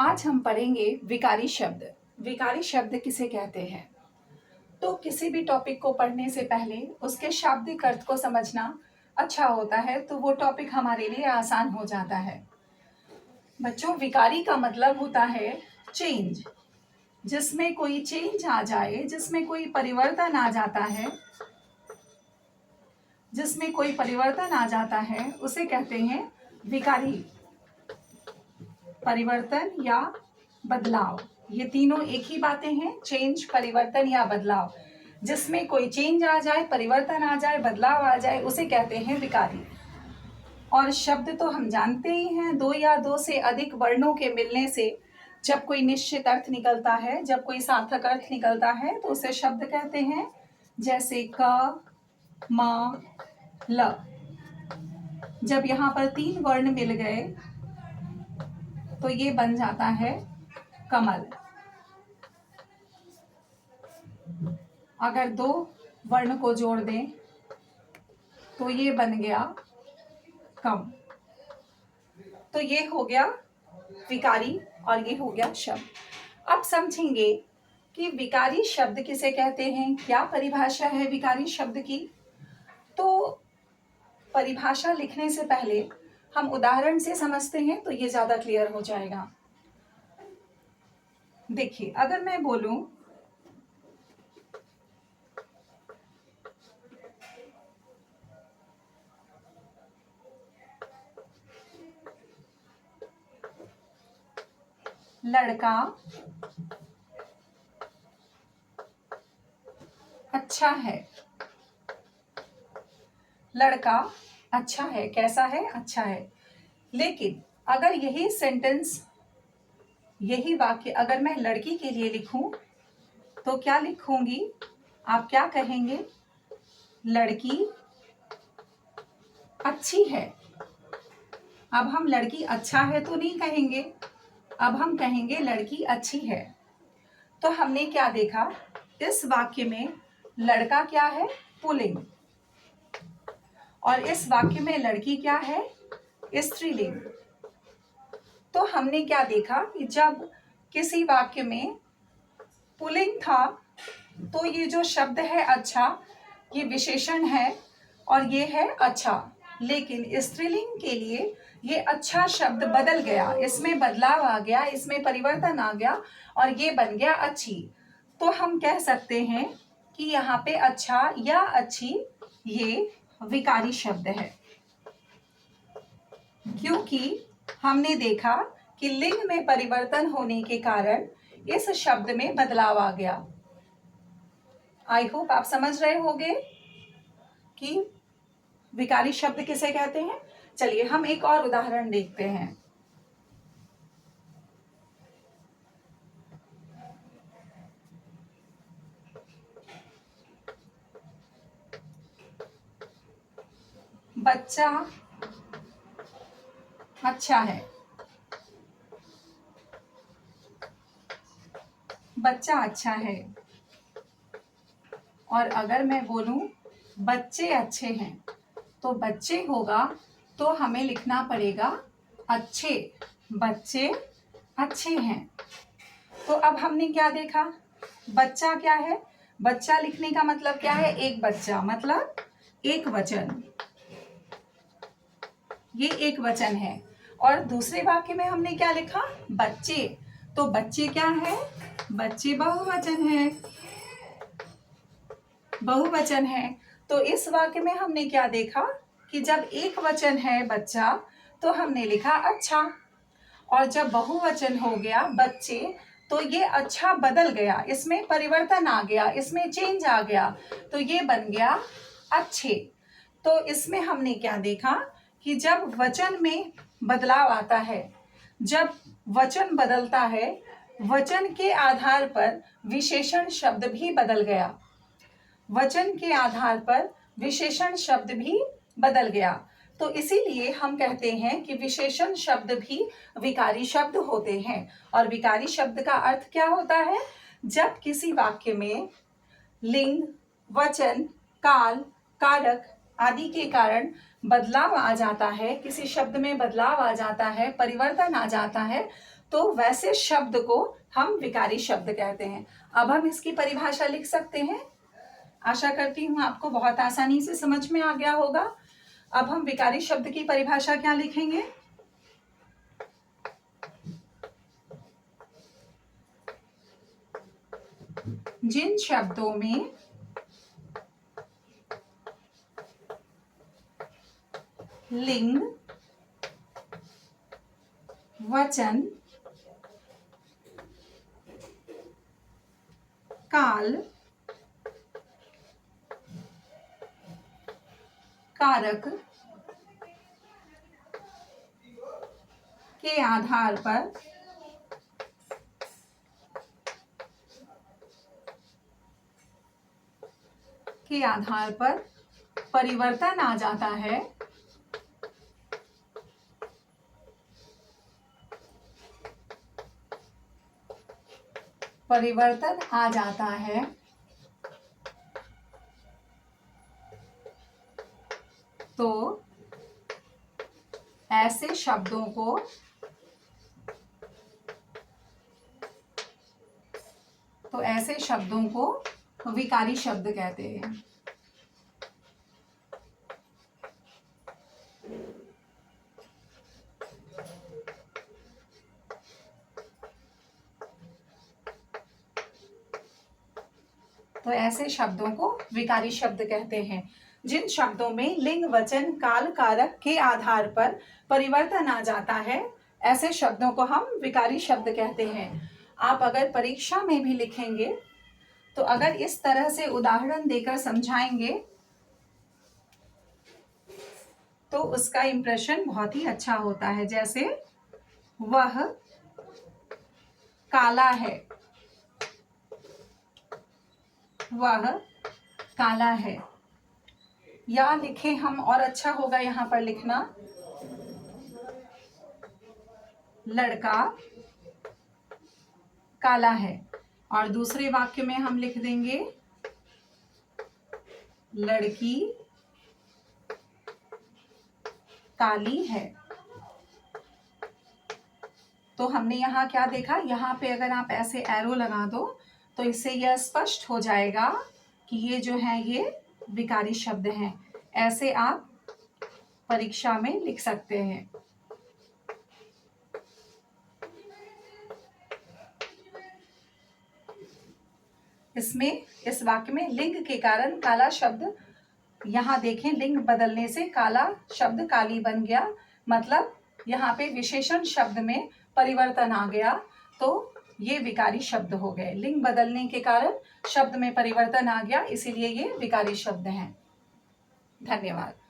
आज हम पढ़ेंगे विकारी शब्द। विकारी शब्द किसे कहते हैं? तो किसी भी टॉपिक को पढ़ने से पहले उसके शाब्दिक अर्थ को समझना अच्छा होता है, तो वो टॉपिक हमारे लिए आसान हो जाता है। बच्चों, विकारी का मतलब होता है चेंज, जिसमें कोई चेंज आ जाए, जिसमें कोई परिवर्तन आ जाता है, जिसमें कोई परिवर्तन आ जाता है उसे कहते हैं विकारी। परिवर्तन या बदलाव, ये तीनों एक ही बातें हैं। चेंज, परिवर्तन या बदलाव, जिसमें कोई चेंज आ जाए, परिवर्तन आ जाए, बदलाव आ जाए, उसे कहते हैं विकारी। और शब्द तो हम जानते ही हैं, दो या दो से अधिक वर्णों के मिलने से जब कोई निश्चित अर्थ निकलता है, जब कोई सार्थक अर्थ निकलता है तो उसे शब्द कहते हैं। जैसे क, म, ल। जब यहाँ पर तीन वर्ण मिल गए तो ये बन जाता है कमल। अगर दो वर्ण को जोड़ दें तो ये बन गया कम। तो ये हो गया विकारी और ये हो गया शब्द। अब समझेंगे कि विकारी शब्द किसे कहते हैं, क्या परिभाषा है विकारी शब्द की। तो परिभाषा लिखने से पहले हम उदाहरण से समझते हैं तो ये ज्यादा क्लियर हो जाएगा। देखिए, अगर मैं बोलूं लड़का अच्छा है। लड़का अच्छा है, कैसा है? अच्छा है। लेकिन अगर यही सेंटेंस, यही वाक्य अगर मैं लड़की के लिए लिखूं तो क्या लिखूंगी? आप क्या कहेंगे? लड़की अच्छी है। अब हम लड़की अच्छा है तो नहीं कहेंगे, अब हम कहेंगे लड़की अच्छी है। तो हमने क्या देखा, इस वाक्य में लड़का क्या है? पुल्लिंग। और इस वाक्य में लड़की क्या है? स्त्रीलिंग। तो हमने क्या देखा कि जब किसी वाक्य में पुल्लिंग था तो ये जो शब्द है अच्छा, ये विशेषण है और ये है अच्छा। लेकिन स्त्रीलिंग के लिए ये अच्छा शब्द बदल गया, इसमें बदलाव आ गया, इसमें परिवर्तन आ गया और ये बन गया अच्छी। तो हम कह सकते हैं कि यहाँ पे अच्छा या अच्छी ये विकारी शब्द है, क्योंकि हमने देखा कि लिंग में परिवर्तन होने के कारण इस शब्द में बदलाव आ गया। आई होप आप समझ रहे होंगे कि विकारी शब्द किसे कहते हैं। चलिए हम एक और उदाहरण देखते हैं। बच्चा अच्छा है। बच्चा अच्छा है। और अगर मैं बोलूं बच्चे अच्छे हैं, तो बच्चे होगा तो हमें लिखना पड़ेगा अच्छे। बच्चे अच्छे हैं। तो अब हमने क्या देखा, बच्चा क्या है? बच्चा लिखने का मतलब क्या है? एक बच्चा, मतलब एक वचन, ये एक वचन है। और दूसरे वाक्य में हमने क्या लिखा? बच्चे। तो बच्चे क्या है? बच्चे बहुवचन है, बहुवचन है। तो इस वाक्य में हमने क्या देखा कि जब एक वचन है बच्चा तो हमने लिखा अच्छा, और जब बहुवचन हो गया बच्चे तो ये अच्छा बदल गया, इसमें परिवर्तन आ गया, इसमें चेंज आ गया, तो ये बन गया अच्छे। तो इसमें हमने क्या देखा कि जब वचन में बदलाव आता है, जब वचन बदलता है, वचन के आधार पर विशेषण शब्द भी बदल गया। वचन के आधार पर विशेषण शब्द भी बदल गया। तो इसीलिए हम कहते हैं कि विशेषण शब्द भी विकारी शब्द होते हैं। और विकारी शब्द का अर्थ क्या होता है? जब किसी वाक्य में लिंग, वचन, काल, कारक आदि के कारण बदलाव आ जाता है, किसी शब्द में बदलाव आ जाता है, परिवर्तन आ जाता है, तो वैसे शब्द को हम विकारी शब्द कहते हैं। अब हम इसकी परिभाषा लिख सकते हैं। आशा करती हूँ आपको बहुत आसानी से समझ में आ गया होगा। अब हम विकारी शब्द की परिभाषा क्या लिखेंगे? जिन शब्दों में लिंग, वचन, काल, कारक के आधार पर परिवर्तन आ जाता है, तो ऐसे शब्दों को विकारी शब्द कहते हैं। तो ऐसे शब्दों को विकारी शब्द कहते हैं। जिन शब्दों में लिंग, वचन, काल, कारक के आधार पर परिवर्तन आ जाता है, ऐसे शब्दों को हम विकारी शब्द कहते हैं। आप अगर परीक्षा में भी लिखेंगे तो अगर इस तरह से उदाहरण देकर समझाएंगे तो उसका इंप्रेशन बहुत ही अच्छा होता है। जैसे वह काला है, वह काला है। या लिखें हम, और अच्छा होगा यहाँ पर लिखना, लड़का काला है। और दूसरे वाक्य में हम लिख देंगे लड़की काली है। तो हमने यहाँ क्या देखा, यहाँ पे अगर आप ऐसे एरो लगा दो तो इससे यह स्पष्ट हो जाएगा कि ये जो है ये विकारी शब्द हैं। ऐसे आप परीक्षा में लिख सकते हैं। इसमें, इस वाक्य में लिंग के कारण काला शब्द, यहाँ देखें लिंग बदलने से काला शब्द काली बन गया, मतलब यहाँ पे विशेषण शब्द में परिवर्तन आ गया, तो ये विकारी शब्द हो गए। लिंग बदलने के कारण शब्द में परिवर्तन आ गया, इसीलिए ये विकारी शब्द हैं। धन्यवाद।